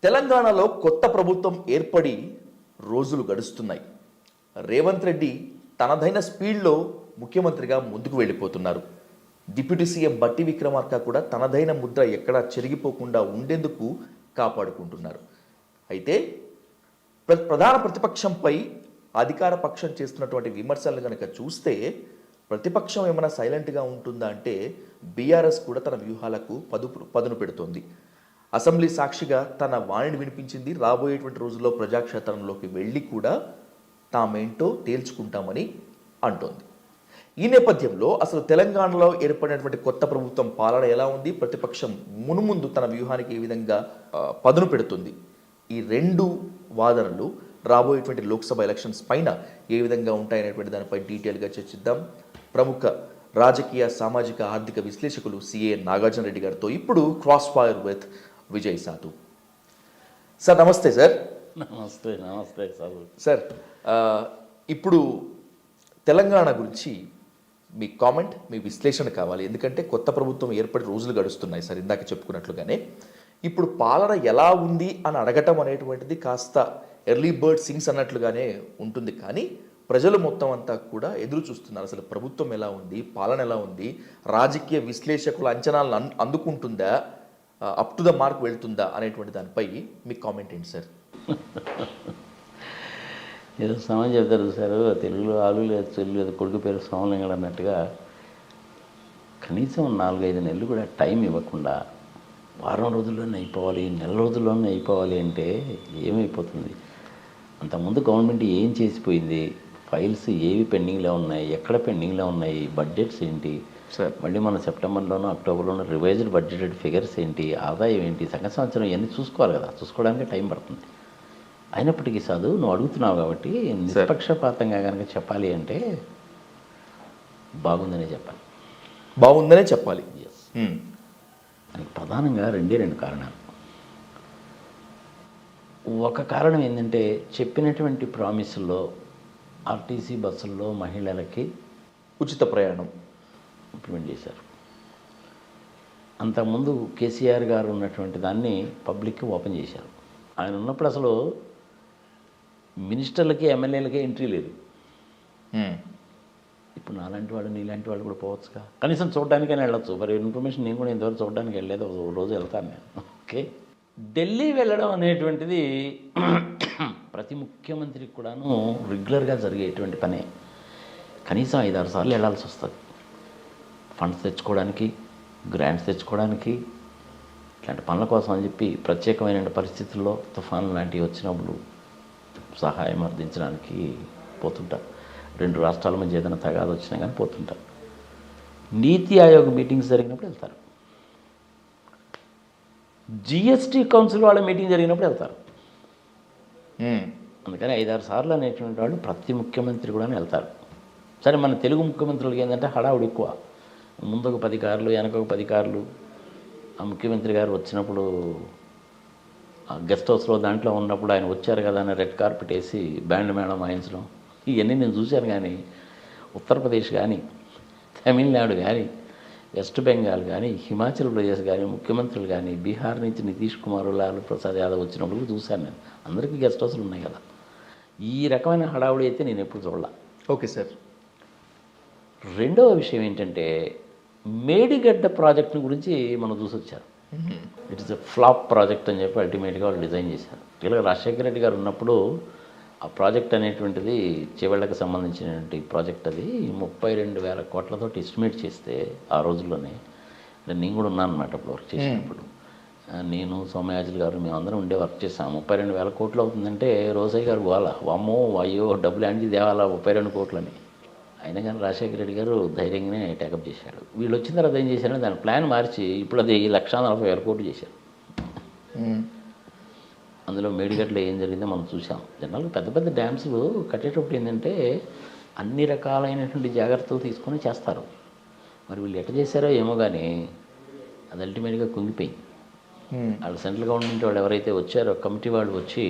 తెలంగాణలో కొత్త ప్రభుత్వం ఏర్పడి రోజులు గడుస్తున్నాయి. రేవంత్ రెడ్డి తనదైన స్పీడ్లో ముఖ్యమంత్రిగా ముందుకు వెళ్ళిపోతున్నారు. డిప్యూటీ సీఎం బట్టి విక్రమార్క కూడా తనదైన ముద్ర ఎక్కడా చెరిగిపోకుండా ఉండేందుకు కాపాడుకుంటున్నారు. అయితే ప్రధాన ప్రతిపక్షంపై అధికార పక్షం చేస్తున్నటువంటి విమర్శలను కనుక చూస్తే ప్రతిపక్షం ఏమైనా సైలెంట్గా ఉంటుందా అంటే బీఆర్ఎస్ కూడా తన వ్యూహాలకు పదును పెడుతోంది. అసెంబ్లీ సాక్షిగా తన వాణిని వినిపించింది. రాబోయేటువంటి రోజుల్లో ప్రజాక్షేత్రంలోకి వెళ్ళి కూడా తామేంటో తేల్చుకుంటామని అంటోంది. ఈ నేపథ్యంలో అసలు తెలంగాణలో ఏర్పడినటువంటి కొత్త ప్రభుత్వం పాలన ఎలా ఉంది, ప్రతిపక్షం మునుముందు తన వ్యూహానికి ఏ విధంగా పదును పెడుతుంది, ఈ రెండు వాదనలు రాబోయేటువంటి లోక్సభ ఎలక్షన్స్ పైన ఏ విధంగా ఉంటాయనేటువంటి దానిపై డీటెయిల్గా చర్చిద్దాం. ప్రముఖ రాజకీయ, సామాజిక, ఆర్థిక విశ్లేషకులు సిఏ నాగార్జున రెడ్డి గారితో ఇప్పుడు క్రాస్ ఫైర్ విత్ విజయ్ సాధు. సార్ నమస్తే. సార్ నమస్తే. నమస్తే సార్. సార్ ఇప్పుడు తెలంగాణ గురించి మీ కామెంట్, మీ విశ్లేషణ కావాలి. ఎందుకంటే కొత్త ప్రభుత్వం ఏర్పడి రోజులు గడుస్తున్నాయి సార్. ఇందాక చెప్పుకున్నట్లుగానే ఇప్పుడు పాలన ఎలా ఉంది అని అడగటం అనేటువంటిది కాస్త ఎర్లీ బర్డ్ సింగ్స్ అన్నట్లుగానే ఉంటుంది. కానీ ప్రజలు మొత్తం అంతా కూడా ఎదురు చూస్తున్నారు. అసలు ప్రభుత్వం ఎలా ఉంది, పాలన ఎలా ఉంది, రాజకీయ విశ్లేషకుల అంచనాలను అందుకుంటుందా, అప్ టు ద మార్క్ వెళ్తుందా అనేటువంటి దానిపై మీ కామెంట్ ఏంటి సార్? ఏదో సమయం చెప్తారు సార్, తెలుగులో ఆలు లేదు చెల్లు లేదు కొడుకు పేరు సోమలింగడు అన్నట్టుగా కనీసం 4-5 నెలలు కూడా టైం ఇవ్వకుండా వారం రోజుల్లోనే అయిపోవాలి, నెల రోజుల్లోనే అయిపోవాలి అంటే ఏమైపోతుంది? అంతకుముందు గవర్నమెంట్ ఏం చేసిపోయింది, ఫైల్స్ ఏవి పెండింగ్లో ఉన్నాయి, ఎక్కడ పెండింగ్లో ఉన్నాయి, బడ్జెట్స్ ఏంటి, మళ్ళీ మన సెప్టెంబర్లోనూ అక్టోబర్లోనూ రివైజ్డ్ బడ్జెటెడ్ ఫిగర్స్ ఏంటి, ఆదాయం ఏంటి, సంవత్సరం ఇవన్నీ చూసుకోవాలి కదా. చూసుకోవడానికి టైం పడుతుంది. అయినప్పటికీ సాధు నువ్వు అడుగుతున్నావు కాబట్టి నిష్పక్షపాతంగా కనుక చెప్పాలి అంటే బాగుందనే చెప్పాలి. బాగుందనే చెప్పాలి. ఎస్. దానికి ప్రధానంగా 2 కారణాలు. ఒక కారణం ఏంటంటే చెప్పినటువంటి ప్రామిసుల్లో ఆర్టీసీ బస్సుల్లో మహిళలకి ఉచిత ప్రయాణం ఇంప్లిమెంట్ చేశారు. అంతకుముందు కేసీఆర్ గారు ఉన్నటువంటి దాన్ని పబ్లిక్కి ఓపెన్ చేశారు. ఆయన ఉన్నప్పుడు అసలు మినిస్టర్లకి, ఎమ్మెల్యేలకి ఎంట్రీ లేదు. ఇప్పుడు నాలాంటి వాళ్ళు, నీలాంటి వాళ్ళు కూడా పోవచ్చుగా, కనీసం చూడడానికైనా వెళ్ళొచ్చు. మరి ఇన్ఫర్మేషన్ నేను కూడా ఇంతవరకు చూడడానికి వెళ్ళలేదు, ఒక రోజు వెళ్తాను నేను. ఓకే, ఢిల్లీ వెళ్ళడం అనేటువంటిది ప్రతి ముఖ్యమంత్రికి కూడాను రెగ్యులర్గా జరిగేటువంటి పనే. కనీసం 5-6 సార్లు వెళ్ళాల్సి వస్తుంది. ఫండ్స్ తెచ్చుకోవడానికి, గ్రాంట్స్ తెచ్చుకోవడానికి, ఇట్లాంటి పనుల కోసం అని చెప్పి ప్రత్యేకమైన పరిస్థితుల్లో తుఫాను లాంటివి వచ్చినప్పుడు సహాయం అందించడానికి పోతుంటారు. 2 రాష్ట్రాల మధ్య ఏదైనా తగాదు వచ్చినా కానీ పోతుంటారు. నీతి ఆయోగ్ మీటింగ్స్ జరిగినప్పుడు వెళ్తారు. జిఎస్టీ కౌన్సిల్ వాళ్ళ మీటింగ్ జరిగినప్పుడు వెళ్తారు. అందుకని 5-6 సార్లు అనేటువంటి వాళ్ళు ప్రతి ముఖ్యమంత్రి కూడా వెళ్తారు. సరే, మన తెలుగు ముఖ్యమంత్రులకి ఏంటంటే హడావుడి ఎక్కువ. ముందు ఒక 10 కార్లు, వెనక ఒక 10 కార్లు. ఆ ముఖ్యమంత్రి గారు వచ్చినప్పుడు గెస్ట్ హౌస్లో దాంట్లో ఉన్నప్పుడు ఆయన వచ్చారు కదా అని రెడ్ కార్పెట్ వేసి బ్యాండ్ మేళం వాయించడం, ఇవన్నీ నేను చూశాను. కానీ ఉత్తరప్రదేశ్ కానీ, తమిళనాడు కానీ, వెస్ట్ బెంగాల్ కానీ, హిమాచల్ ప్రదేశ్ కానీ ముఖ్యమంత్రులు కానీ, బీహార్ నుంచి నితీష్ కుమార్, లాలూ ప్రసాద్ యాదవ్ వచ్చినప్పుడు చూశాను నేను. అందరికీ గెస్ట్ హౌస్లు ఉన్నాయి కదా. ఈ రకమైన హడావుడి అయితే నేను ఎప్పుడు చూడాల. Okay sir. రెండవ విషయం ఏంటంటే మేడిగడ్డ ప్రాజెక్టుని గురించి మనం చూసి వచ్చారు. It is a flop project అని చెప్పి అల్టిమేట్గా వాళ్ళు డిజైన్ చేశారు. ఇలా రాజశేఖర రెడ్డి గారు ఉన్నప్పుడు ఆ ప్రాజెక్ట్ అనేటువంటిది చేవళ్ళకి సంబంధించినటువంటి ప్రాజెక్ట్, అది 32,000 కోట్లతో ఎస్టిమేట్ చేస్తే ఆ రోజుల్లోనే, అంటే నేను కూడా ఉన్నాను అన్నమాట అప్పుడు వర్క్ చేసినప్పుడు. నేను, సోమయాజులు గారు, మేమందరం ఉండే వర్క్ చేసాం. 32,000 కోట్లు అవుతుందంటే రోజయ్య గారు గోల, వామ్మో అయ్యో డబ్బులు యాండి దేవాలా 32 కోట్లని. అయినా కానీ రాజశేఖర రెడ్డి గారు ధైర్యంగానే టేకప్ చేశాడు. వీళ్ళు వచ్చిన తర్వాత ఏం చేశారంటే దాని ప్లాన్ మార్చి ఇప్పుడు అది 1,40,000 కోట్లు చేశారు. అందులో మేడిగడ్డలో ఏం జరిగిందో మనం చూసాం. జనరల్గా పెద్ద పెద్ద డ్యామ్స్లు కట్టేటప్పుడు ఏంటంటే అన్ని రకాలైనటువంటి జాగ్రత్తలు తీసుకొని చేస్తారు. మరి వీళ్ళు ఎట్లా చేశారో ఏమో కానీ అది అల్టిమేట్గా కుంగిపోయింది. వాళ్ళు సెంట్రల్ గవర్నమెంట్ వాళ్ళు ఎవరైతే వచ్చారో కమిటీ వాళ్ళు వచ్చి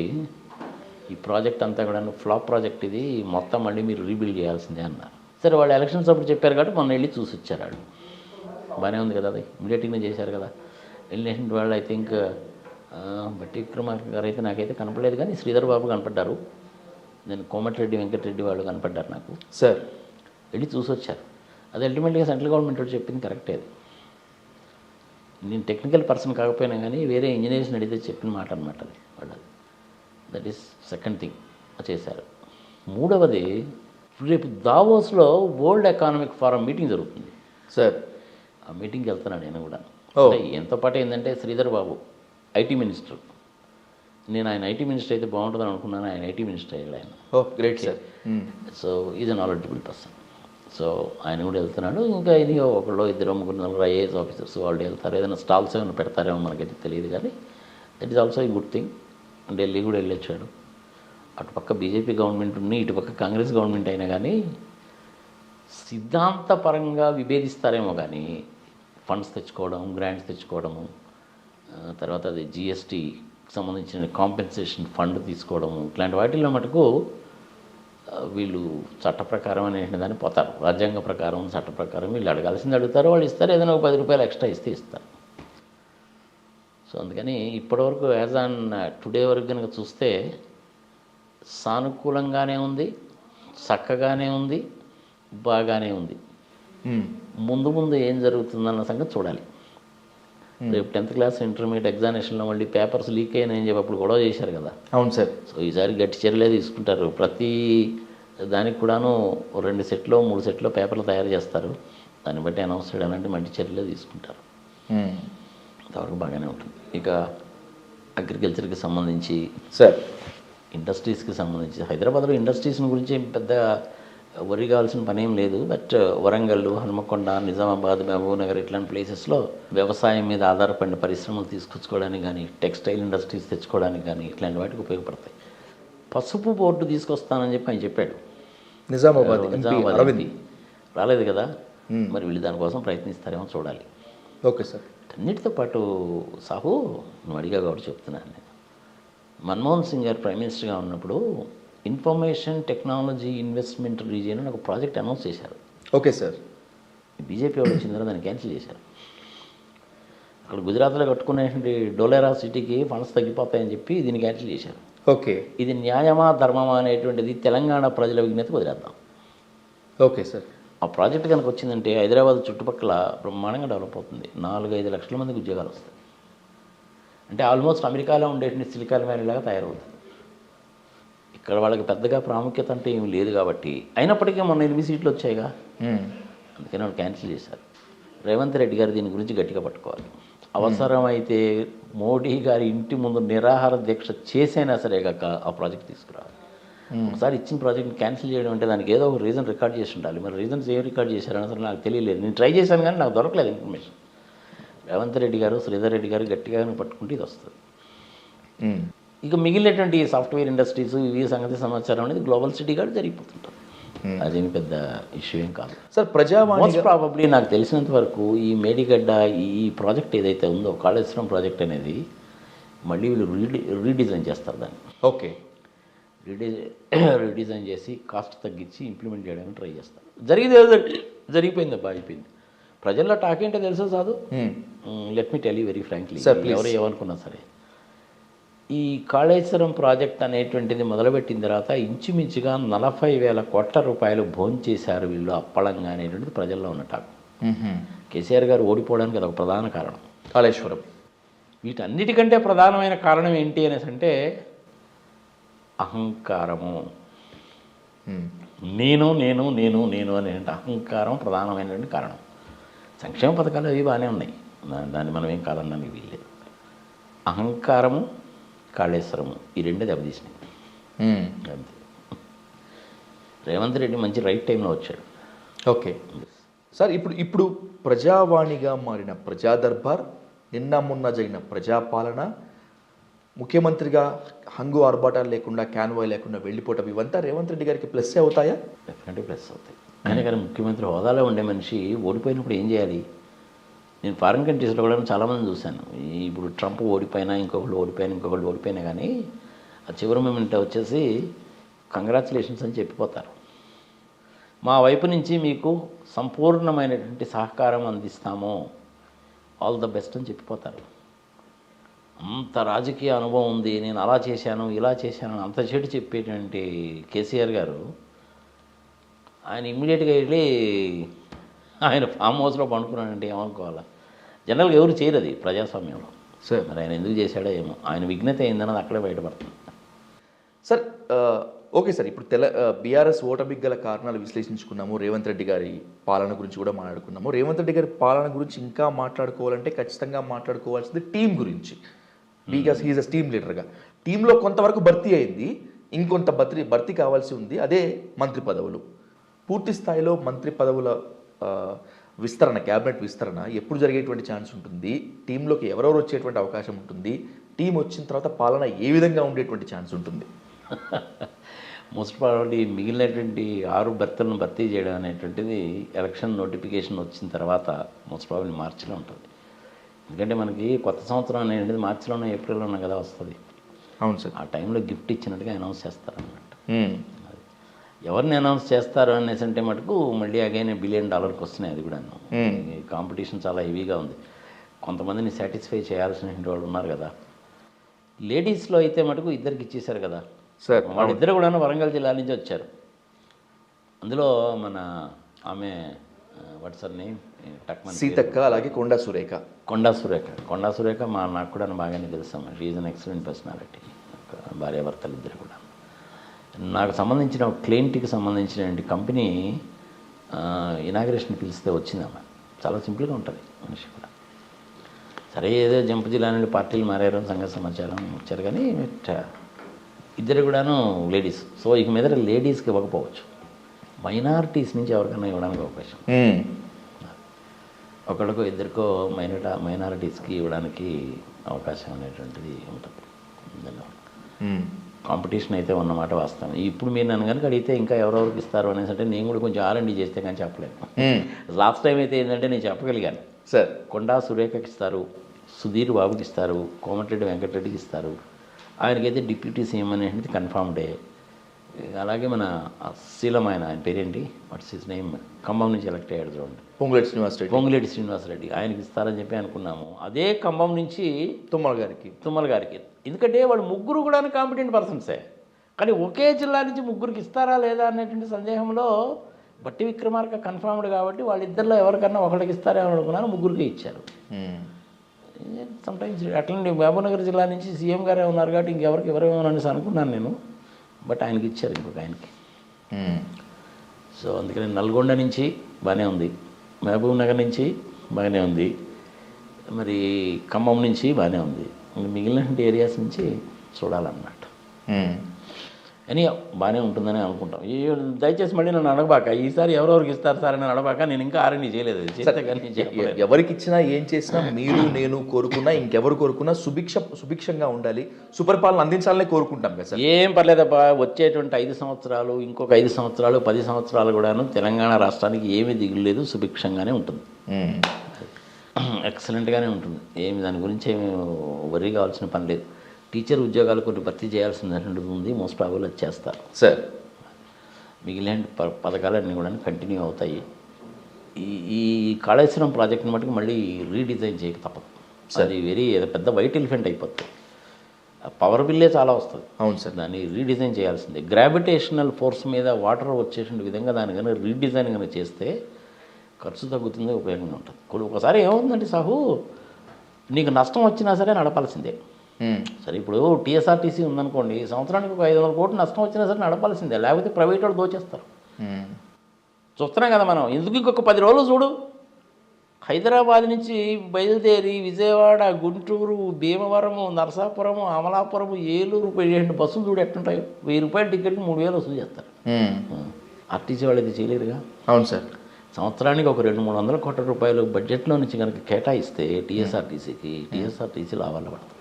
ఈ ప్రాజెక్ట్ అంతా కూడా ఫ్లాప్ ప్రాజెక్ట్, ఇది మొత్తం మళ్ళీ మీరు రీబిల్డ్ చేయాల్సిందే అన్నారు. సరే, వాళ్ళు ఎలక్షన్స్ అప్పుడు చెప్పారు కాబట్టి మొన్న వెళ్ళి చూసి వచ్చారు వాళ్ళు. బాగానే ఉంది కదా, అది ఇమీడియట్గానే చేశారు కదా. ఎలినేషన్ వాళ్ళు ఐ థింక్ బట్టి విక్రమార్క గారు అయితే నాకైతే కనపడలేదు, కానీ శ్రీధర్ బాబు కనపడ్డారు, నేను కోమటిరెడ్డి వెంకటరెడ్డి వాళ్ళు కనపడ్డారు నాకు. సార్ వెళ్ళి చూసి వచ్చారు. అది అల్టిమేట్గా సెంట్రల్ గవర్నమెంట్ వాళ్ళు చెప్పింది కరెక్టే. అది నేను టెక్నికల్ పర్సన్ కాకపోయినా కానీ వేరే ఇంజనీర్స్ని అడిగితే చెప్పిన మాట అనమాట అది వాళ్ళు. దట్ ఈస్ సెకండ్ థింగ్ చేశారు. మూడవది, రేపు దావోస్లో వరల్డ్ ఎకనామిక్ ఫోరం మీటింగ్ జరుగుతుంది సార్. ఆ మీటింగ్కి వెళ్తున్నాను నేను కూడా. ఓ. అంటే ఎంతో పాటు ఏంటంటే శ్రీధర్ బాబు ఐటీ మినిస్టర్, నేను ఆయన ఐటీ మినిస్టర్ అయితే బాగుంటుందని అనుకున్నాను, ఆయన ఐటీ మినిస్టర్ అయ్యాడు ఆయన. Oh great sir. So is a knowledgeable person. So ఆయన కూడా వెళ్తున్నాడు. ఇంకా ఇది ఒకళ్ళు ఇద్దరు ముగ్గురు నలుగురు ఐఏఎస్ ఆఫీసర్స్ వాళ్ళు వెళ్తారు. ఏదైనా స్టాల్స్ ఏమైనా పెడతారేమో మనకైతే తెలియదు, కానీ that is also a good thing. Delhi కూడా వెళ్ళొచ్చాడు. అటుపక్క బీజేపీ గవర్నమెంట్ ఉంది, ఇటుపక్క కాంగ్రెస్ గవర్నమెంట్ అయినా కానీ సిద్ధాంతపరంగా విభేదిస్తారేమో కానీ ఫండ్స్ తెచ్చుకోవడం, గ్రాంట్స్ తెచ్చుకోవడము, తర్వాత అది జిఎస్టీకి సంబంధించిన కాంపెన్సేషన్ ఫండ్ తీసుకోవడము, ఇట్లాంటి వాటిల్లో మటుకు వీళ్ళు చట్ట ప్రకారం అనే దాన్ని పోతారు. రాజ్యాంగ ప్రకారం, చట్ట ప్రకారం వీళ్ళు అడగాల్సింది అడుగుతారు, వాళ్ళు ఇస్తారు. ఏదైనా ఒక 10 రూపాయలు ఎక్స్ట్రా ఇస్తే ఇస్తారు. సో అందుకని ఇప్పటివరకు యాజ్ ఆన్ టుడే వరకు కనుక చూస్తే సానుకూలంగానే ఉంది, చక్కగానే ఉంది, బాగానే ఉంది. ముందు ముందు ఏం జరుగుతుందన్న సంగతి చూడాలి. రేపు 10th క్లాస్ ఇంటర్మీడియట్ ఎగ్జామినేషన్లో మళ్ళీ పేపర్స్ లీక్ అయినాయని చెప్పి అప్పుడు గొడవ చేశారు కదా. అవును సార్. సో ఈసారి గట్టి చర్యలే తీసుకుంటారు. ప్రతి దానికి కూడాను 2 సెట్లో 3 సెట్లో పేపర్లు తయారు చేస్తారు. దాన్ని బట్టి అనౌన్స్ చేయడం అంటే మంచి చర్యలే తీసుకుంటారు. అంతవరకు బాగానే ఉంటుంది. ఇక అగ్రికల్చర్కి సంబంధించి సార్, ఇండస్ట్రీస్కి సంబంధించి హైదరాబాద్లో ఇండస్ట్రీస్ గురించి పెద్ద వరి కావాల్సిన పని ఏం లేదు. బట్ వరంగల్, హనుమకొండ, నిజామాబాద్, మహబూబ్ నగర్ ఇట్లాంటి ప్లేసెస్లో వ్యవసాయం మీద ఆధారపడిన పరిశ్రమలు తీసుకొచ్చుకోవడానికి కానీ, టెక్స్టైల్ ఇండస్ట్రీస్ తెచ్చుకోవడానికి కానీ ఇట్లాంటి వాటికి ఉపయోగపడతాయి. పసుపు బోర్డు తీసుకొస్తానని చెప్పి ఆయన చెప్పాడు. నిజామాబాద్ ఎంపీ రాలేదు కదా, మరి వీళ్ళు దానికోసం ప్రయత్నిస్తారేమో చూడాలి. Okay sir. అన్నిటితో పాటు సాహు, నువ్వు అడిగా కాబట్టి చెప్తున్నాను నేను. మన్మోహన్ సింగ్ గారు ప్రైమ్ మినిస్టర్గా ఉన్నప్పుడు ఇన్ఫర్మేషన్ టెక్నాలజీ ఇన్వెస్ట్మెంట్ రీజియన్ అని ఒక ప్రాజెక్ట్ అనౌన్స్ చేశారు. Okay sir. బీజేపీ వాళ్ళు వచ్చిన తర్వాత దాన్ని క్యాన్సిల్ చేశారు. అక్కడ గుజరాత్లో కట్టుకునేటువంటి డోలేరా సిటీకి ఫండ్స్ తగ్గిపోతాయని చెప్పి దీన్ని క్యాన్సిల్ చేశారు. ఓకే. ఇది న్యాయమా ధర్మమా అనేటువంటిది తెలంగాణ ప్రజల విజ్ఞతకు వదిలేద్దాం. Okay sir. ఆ ప్రాజెక్ట్ కనుక వచ్చిందంటే హైదరాబాద్ చుట్టుపక్కల బ్రహ్మాండంగా డెవలప్ అవుతుంది. 4-5 లక్షల మందికి ఉద్యోగాలు వస్తాయి. అంటే ఆల్మోస్ట్ అమెరికాలో ఉండేటువంటి సిలికాన్ వ్యాలీలాగా తయారవుతుంది. ఇక్కడ వాళ్ళకి పెద్దగా ప్రాముఖ్యత అంటే ఏమి లేదు కాబట్టి, అయినప్పటికీ మొన్న 8 సీట్లు వచ్చాయిగా, అందుకని వాళ్ళు క్యాన్సిల్ చేశారు. రేవంత్ రెడ్డి గారు దీని గురించి గట్టిగా పట్టుకోవాలి. అవసరమైతే మోడీ గారి ఇంటి ముందు నిరాహార దీక్ష చేసైనా సరే కాక ఆ ప్రాజెక్ట్ తీసుకురావాలి. ఒకసారి ఇచ్చిన ప్రాజెక్ట్ని క్యాన్సిల్ చేయడం అంటే దానికి ఏదో ఒక రీజన్ రికార్డ్ చేసి ఉండాలి. మరి రీజన్స్ ఏం రికార్డ్ చేశారని అసలు నాకు తెలియలేదు. నేను ట్రై చేశాను కానీ నాకు దొరకలేదు ఇన్ఫర్మేషన్. రేవంత్ రెడ్డి గారు, శ్రీధర్ రెడ్డి గారు గట్టిగా పట్టుకుంటే ఇది వస్తుంది. ఇక మిగిలినటువంటి సాఫ్ట్వేర్ ఇండస్ట్రీస్ ఈ సంగతి సమాచారం అనేది గ్లోబల్ సిటీ గారు జరిగిపోతుంటారు. అదేమి పెద్ద ఇష్యూ ఏం కాదు సార్. ప్రజావాణి ప్రాబబ్లీ నాకు తెలిసినంత వరకు ఈ మేడిగడ్డ ఈ ప్రాజెక్ట్ ఏదైతే ఉందో కాళేశ్వరం ప్రాజెక్ట్ అనేది మళ్ళీ వీళ్ళు రీడిజైన్ చేస్తారు దాన్ని. ఓకే. రీడిజైన్ చేసి కాస్ట్ తగ్గించి ఇంప్లిమెంట్ చేయడానికి ట్రై చేస్తారు. జరిగిపోయింది, అయిపోయింది. ప్రజల్లో టాక్ ఏంటో తెలుసా సాధు? Let me tell you very frankly, ఎవరు ఏమనుకున్నా సరే, ఈ కాళేశ్వరం ప్రాజెక్ట్ అనేటువంటిది మొదలుపెట్టిన తర్వాత ఇంచుమించుగా 40,000 కోట్ల రూపాయలు భోంచేశారు వీళ్ళు అప్పళంగా అనేటువంటిది ప్రజల్లో ఉన్న టాక్. కేసీఆర్ గారు ఓడిపోవడానికి అదొక ప్రధాన కారణం కాళేశ్వరం. వీటన్నిటికంటే ప్రధానమైన కారణం ఏంటి అనేసి అంటే అహంకారము. నేను నేను నేను నేను అనే అహంకారం ప్రధానమైనటువంటి కారణం. సంక్షేమ పథకాలు అవి బాగానే ఉన్నాయి, దాన్ని మనం ఏం కాదన్నాను వీళ్ళే. అహంకారము, కాళేశ్వరము ఈ రెండే దెబ్బతీసినాయి అంతే. రేవంత్ రెడ్డి మంచి రైట్ టైంలో వచ్చాడు. Okay sir. ఇప్పుడు ప్రజావాణిగా మారిన ప్రజా దర్బార్, నిన్న మొన్న జరిగిన ప్రజాపాలన, ముఖ్యమంత్రిగా హంగు ఆర్భాటాలు లేకుండా, క్యాన్వాయ్ లేకుండా వెళ్ళిపోవటం, ఇవంతా రేవంత్ రెడ్డి గారికి ప్లస్ అవుతాయా? డెఫినెట్లీ ప్లస్ అవుతాయి. కానీ ముఖ్యమంత్రి హోదాలో ఉండే మనిషి ఓడిపోయినప్పుడు ఏం చేయాలి? నేను ఫారిన్ కంట్రీస్లో కూడా చాలామంది చూశాను. ఇప్పుడు ట్రంప్ ఓడిపోయినా, ఇంకొకళ్ళు ఓడిపోయినా కానీ ఆ చివరి మూమెంట్ వచ్చేసి కంగ్రాచులేషన్స్ అని చెప్పిపోతారు. మా వైపు నుంచి మీకు సంపూర్ణమైనటువంటి సహకారం అందిస్తాము, ఆల్ ద బెస్ట్ అని చెప్పిపోతారు. అంత రాజకీయ అనుభవం ఉంది, నేను అలా చేశాను ఇలా చేశాను అంత చెడు చెప్పేటువంటి కేసీఆర్ గారు ఆయన ఇమ్మీడియట్గా వెళ్ళి ఆయన ఫామ్ హౌస్లో పండుకున్నాడంటే ఏమనుకోవాలా? జనరల్గా ఎవరు చేయరు అది ప్రజాస్వామ్యంలో. సార్ మరి ఆయన ఎందుకు చేశాడో ఏమో, ఆయన విఘ్నత ఏందన్నది అక్కడే బయటపడుతుంది. సార్ ఓకే సార్, ఇప్పుడు బీఆర్ఎస్ ఓటమికి గల కారణాలు విశ్లేషించుకున్నాము, రేవంత్ రెడ్డి గారి పాలన గురించి కూడా మాట్లాడుకున్నాము. రేవంత్ రెడ్డి గారి పాలన గురించి ఇంకా మాట్లాడుకోవాలంటే ఖచ్చితంగా మాట్లాడుకోవాల్సింది టీం గురించి. బికాస్ హీఈస్ అ టీమ్ లీడర్గా టీంలో కొంతవరకు భర్తీ అయింది, ఇంకొంత భర్తీ కావాల్సి ఉంది, అదే మంత్రి పదవులు. పూర్తి స్థాయిలో మంత్రి పదవుల విస్తరణ, క్యాబినెట్ విస్తరణ ఎప్పుడు జరిగేటువంటి ఛాన్స్ ఉంటుంది? టీంలోకి ఎవరెవరు వచ్చేటువంటి అవకాశం ఉంటుంది? టీం వచ్చిన తర్వాత పాలన ఏ విధంగా ఉండేటువంటి ఛాన్స్ ఉంటుంది? మోస్ట్ ప్రాబబ్లీ మిగిలినటువంటి 6 బెర్తులను భర్తీ చేయడం అనేటువంటిది ఎలక్షన్ నోటిఫికేషన్ వచ్చిన తర్వాత మోస్ట్ ప్రాబబ్లీ మార్చిలో ఉంటుంది. ఎందుకంటే మనకి కొత్త సంవత్సరం అనేది మార్చిలోనో ఏప్రిల్లోనో కదా వస్తుంది. అవును సార్. ఆ టైంలో గిఫ్ట్ ఇచ్చినట్టుగా అనౌన్స్ చేస్తారన్నమాట. ఎవరిని అనౌన్స్ చేస్తారు అనేసి అంటే మటుకు మళ్ళీ అగైన్ $1 బిలియన్ వస్తున్నాయి. అది కూడా కాంపిటీషన్ చాలా హెవీగా ఉంది. కొంతమందిని సాటిస్ఫై చేయాల్సిన వాళ్ళు ఉన్నారు కదా. లేడీస్లో అయితే మటుకు ఇద్దరికి ఇచ్చేశారు కదా సార్. వాళ్ళిద్దరు కూడా వరంగల్ జిల్లా నుంచి వచ్చారు. అందులో మన ఆమె వాట్సాప్ నేమ్ సీతక్క, అలాగే కొండా సురేఖ నాకు కూడా బాగానే తెలుసాము. She is an excellent personality. భార్యాభర్తలు ఇద్దరు కూడా. నాకు సంబంధించిన క్లయింట్కి సంబంధించిన కంపెనీ ఇనాగ్రేషన్ పిలిస్తే వచ్చిందమ్మా. చాలా సింపుల్గా ఉంటుంది మనిషి కూడా. సరే ఏదో జంపు జిల్లా నుండి పార్టీలు మారారు సంగతి సమాచారం వచ్చారు, కానీ ఇద్దరు కూడాను లేడీస్. సో ఇక మీద లేడీస్కి ఇవ్వకపోవచ్చు, మైనారిటీస్ నుంచి ఎవరికైనా ఇవ్వడానికి అవకాశం. ఒకళ్ళకో ఇద్దరికో మైనారిటీస్కి ఇవ్వడానికి అవకాశం అనేటువంటిది ఉంటుంది. కాంపిటీషన్ అయితే ఉన్నమాట వాస్తవం. ఇప్పుడు మీరు నన్ను కనుక అడిగితే ఇంకా ఎవరెవరికి ఇస్తారు అనేసి అంటే నేను కూడా కొంచెం R&D చేస్తే కానీ చెప్పలేను. లాస్ట్ టైం అయితే ఏంటంటే నేను చెప్పగలిగాను సార్. కొండా సురేఖకి ఇస్తారు, సుధీర్ బాబుకి ఇస్తారు, కోమటిరెడ్డి వెంకటరెడ్డికి ఇస్తారు. ఆయనకైతే డిప్యూటీ సీఎం అనేది కన్ఫర్మ్డే. అలాగే మన శీలం ఆయన పేరేంటి, వాట్స్ హిస్ నేమ్, ఖమ్మం నుంచి ఎలక్ట్ అయ్యాడు చూడండి, పొంగులేటి శ్రీనివాసరెడ్డి, ఆయనకి ఇస్తారని చెప్పి అనుకున్నాము. అదే ఖమ్మం నుంచి తుమ్మల గారికి. ఎందుకంటే వాళ్ళు ముగ్గురు కూడా కాంపిటెంట్ పర్సన్సే, కానీ ఒకే జిల్లా నుంచి ముగ్గురికి ఇస్తారా లేదా అనేటువంటి సందేహంలో బట్టి విక్రమార్క కన్ఫర్మ్డ్ కాబట్టి వాళ్ళిద్దరిలో ఎవరికన్నా ఒకరికి ఇస్తారేమో అనుకున్నాను, ముగ్గురికి ఇచ్చారు. సమ్టైమ్స్ అట్లనే మహబూబ్నగర్ జిల్లా నుంచి సీఎం గారే ఉన్నారు కాబట్టి ఇంకెవరికి ఎవరేమో అనేసి అనుకున్నాను నేను. బట్ ఆయనకి ఇచ్చారు, ఇంకొక ఆయనకి. సో అందుకని నల్గొండ నుంచి బాగానే ఉంది, మహబూబ్ నగర్ నుంచి బాగానే ఉంది, మరి ఖమ్మం నుంచి బాగానే ఉంది. మిగిలిన ఏరియాస్ నుంచి చూడాలన్నమాట. అని బాగానే ఉంటుందని అనుకుంటాం. దయచేసి మళ్ళీ నన్ను అడగబాక, ఈసారి ఎవరెవరికి ఇస్తారు సార్ అని అడగబాక. నేను ఇంకా R&D చేయలేదు. ఎవరికి ఇచ్చినా ఏం చేసినా మీరు నేను కోరుకున్నా ఇంకెవరు కోరుకున్నా సుభిక్షంగా ఉండాలి, సుపరిపాలన అందించాలని కోరుకుంటాం కదా సార్. ఏం పర్లేదబ్బా, వచ్చేటువంటి 5 సంవత్సరాలు ఇంకొక 5 సంవత్సరాలు 10 సంవత్సరాలు కూడాను తెలంగాణ రాష్ట్రానికి ఏమీ దిగులేదు, సుభిక్షంగానే ఉంటుంది, ఎక్సలెంట్గానే ఉంటుంది. ఏమి దాని గురించి ఏమి వరి కావాల్సిన పని లేదు. టీచర్ ఉద్యోగాలు కొన్ని భర్తీ చేయాల్సింది ఉంది, మోస్ట్ ప్రాబబుల్ అది చేస్తారు సార్. మిగిలిన పథకాలన్నీ కూడా కంటిన్యూ అవుతాయి. ఈ కాళేశ్వరం ప్రాజెక్ట్ని మటుకు మళ్ళీ రీడిజైన్ చేయక తప్పదు. అది పెద్ద వైట్ ఎలిఫెంట్ అయిపోతుంది. పవర్ బిల్లే చాలా వస్తుంది. అవును సార్. దాన్ని రీడిజైన్ చేయాల్సిందే. గ్రావిటేషనల్ ఫోర్స్ మీద వాటర్ వచ్చేటువంటి విధంగా దాన్ని కానీ రీడిజైన్ కానీ చేస్తే ఖర్చు తగ్గుతుంది, ఉపయోగంగా ఉంటుంది. ఒకసారి ఏమవుతుందంటే సాహు, నీకు నష్టం వచ్చినా సరే నడపాల్సిందే. సరే ఇప్పుడు TSRTC ఉందనుకోండి, సంవత్సరానికి ఒక 500 కోట్లు నష్టం వచ్చినా సరే నడపాల్సిందే, లేకపోతే ప్రైవేట్ వాళ్ళు దోచేస్తారు. చూస్తున్నాం కదా మనం. ఎందుకు ఇంకొక 10 రోజులు చూడు, హైదరాబాద్ నుంచి బయలుదేరి విజయవాడ, గుంటూరు, భీమవరము, నరసాపురము, అమలాపురము, ఏలూరు 17 బస్సులు చూడు ఎట్టుంటాయో. ₹1000 టికెట్కి 3000 వసూలు చేస్తారు. RTC వాళ్ళు ఇది చేయలేరుగా. అవును సార్. సంవత్సరానికి ఒక 200-300 కోట్ల రూపాయలు బడ్జెట్లో నుంచి కనుక కేటాయిస్తే TSRTC లాభాలు పడతాయి.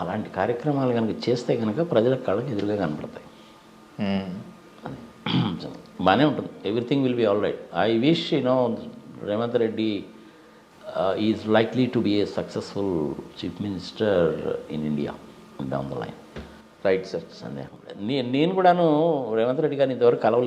అలాంటి కార్యక్రమాలు కనుక చేస్తే కనుక ప్రజల కళ్ళకి ఎదురుగా కనపడతాయి. బాగానే ఉంటుంది. Everything will be all right. I wish Revanth Reddy is likely to be a successful chief minister in India down the line. Right sir. సందేహం. నేను కూడాను రేవంత్ రెడ్డి గారిని ఇంతవరకు కలవలేదు.